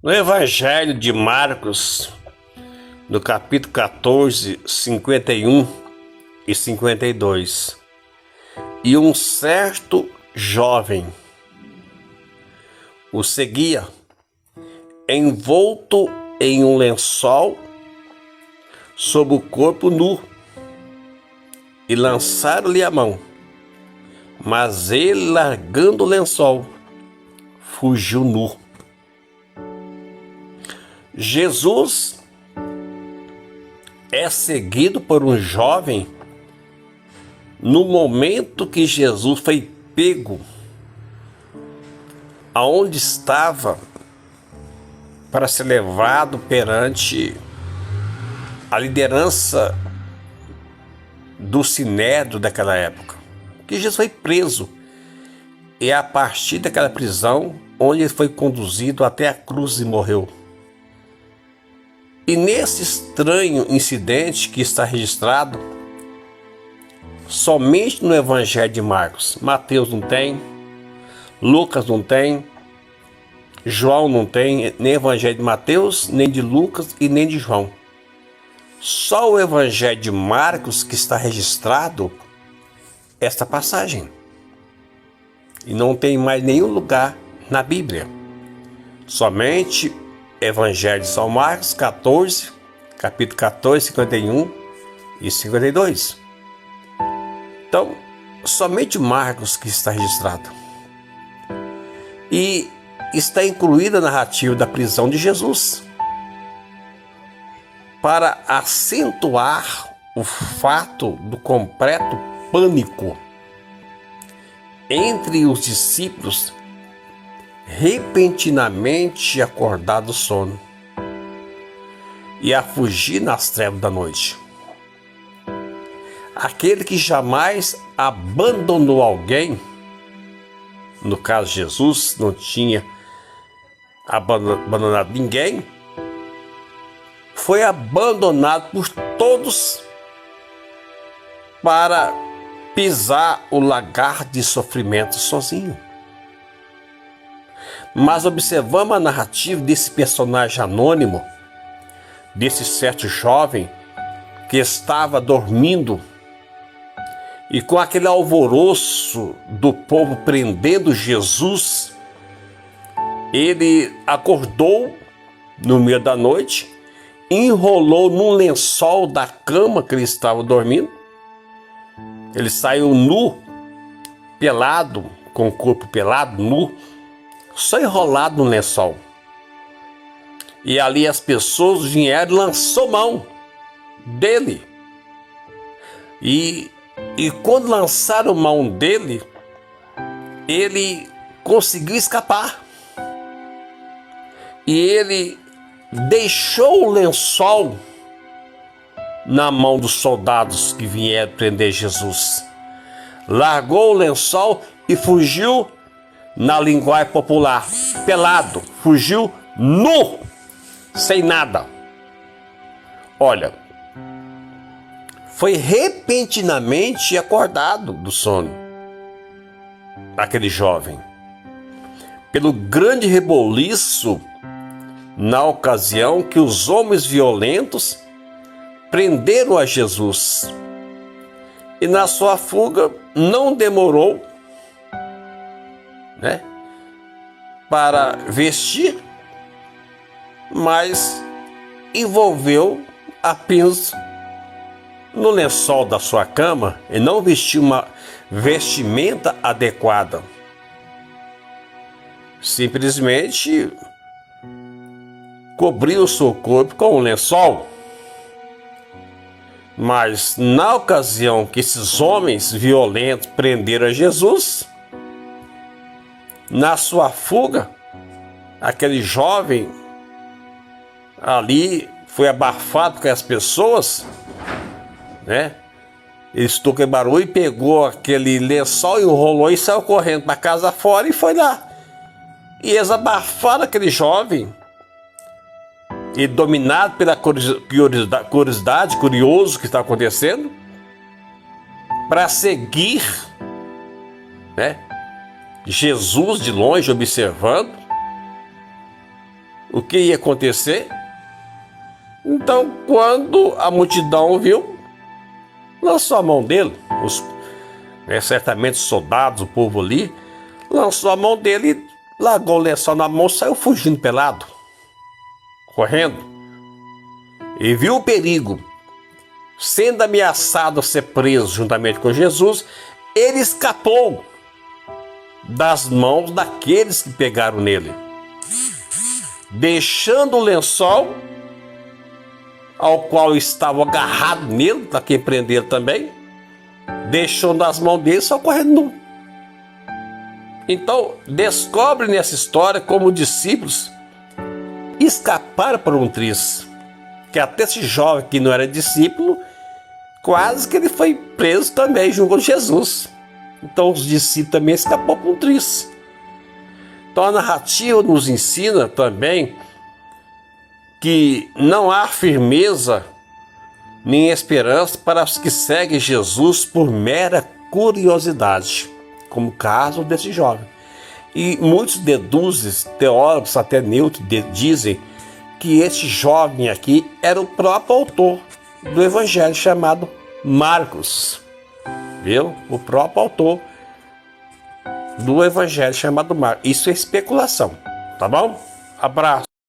No Evangelho de Marcos, no capítulo 14, 51 e 52, e um certo jovem o seguia, envolto em um lençol sobre o corpo nu, e lançaram-lhe a mão, mas ele, largando o lençol, fugiu nu. Jesus é seguido por um jovem no momento que Jesus foi pego aonde estava para ser levado perante a liderança do sinédrio daquela época. Que Jesus foi preso, e é a partir daquela prisão onde ele foi conduzido até a cruz e morreu. E nesse estranho incidente que está registrado somente no Evangelho de Marcos, Mateus não tem, Lucas não tem, João não tem, nem Evangelho de Mateus, nem de Lucas e nem de João. Só o Evangelho de Marcos que está registrado esta passagem. E não tem mais nenhum lugar na Bíblia. Somente Evangelho de São Marcos 14, capítulo 14, 51 e 52. Então, somente Marcos que está registrado. E está incluída a narrativa da prisão de Jesus, para acentuar o fato do completo pânico entre os discípulos repentinamente acordados do sono e a fugir nas trevas da noite. Aquele que jamais abandonou alguém, no caso Jesus não tinha abandonado ninguém, foi abandonado por todos para pisar o lagar de sofrimento sozinho. Mas observamos a narrativa desse personagem anônimo, desse certo jovem que estava dormindo, e com aquele alvoroço do povo prendendo Jesus, ele acordou no meio da noite, enrolou num lençol da cama que ele estava dormindo. Ele saiu nu, pelado, com o corpo pelado, nu, só enrolado no lençol. E ali as pessoas vieram e lançou mão dele. E quando lançaram mão dele, ele conseguiu escapar. E ele deixou o lençol na mão dos soldados que vieram prender Jesus. Largou o lençol e fugiu, na linguagem popular, pelado, fugiu nu, sem nada. Olha, foi repentinamente acordado do sono aquele jovem, pelo grande reboliço na ocasião que os homens violentos prenderam a Jesus. E na sua fuga não demorou, para vestir, mas envolveu apenas no lençol da sua cama e não vestiu uma vestimenta adequada. Simplesmente cobriu o seu corpo com um lençol. Mas na ocasião que esses homens violentos prenderam a Jesus, na sua fuga, aquele jovem ali foi abafado com as pessoas, Ele estou com barulho e pegou aquele lençol, enrolou e saiu correndo para casa fora e foi lá. E eles abafaram aquele jovem, e dominado pela curiosidade, curioso o que está acontecendo, para seguir, Jesus de longe observando, o que ia acontecer. Então, quando a multidão viu, lançou a mão dele, certamente os soldados, o povo ali, lançou a mão dele e largou o lençol na mão, saiu fugindo pelado, correndo. E viu o perigo, sendo ameaçado a ser preso juntamente com Jesus, ele escapou das mãos daqueles que pegaram nele, deixando o lençol ao qual estava agarrado nele, para quem prender também, deixou nas mãos dele, só correndo nu. Então, descobre nessa história como os discípulos escaparam por um triz, que até esse jovem que não era discípulo, quase que ele foi preso também junto com Jesus. Então os discípulos também escapou por um triz. Então a narrativa nos ensina também que não há firmeza nem esperança para os que seguem Jesus por mera curiosidade, como o caso desse jovem. E muitos deduzem, teólogos, até neutros, dizem que esse jovem aqui era o próprio autor do evangelho chamado Marcos. Viu? O próprio autor do evangelho chamado Marcos. Isso é especulação, tá bom? Abraço.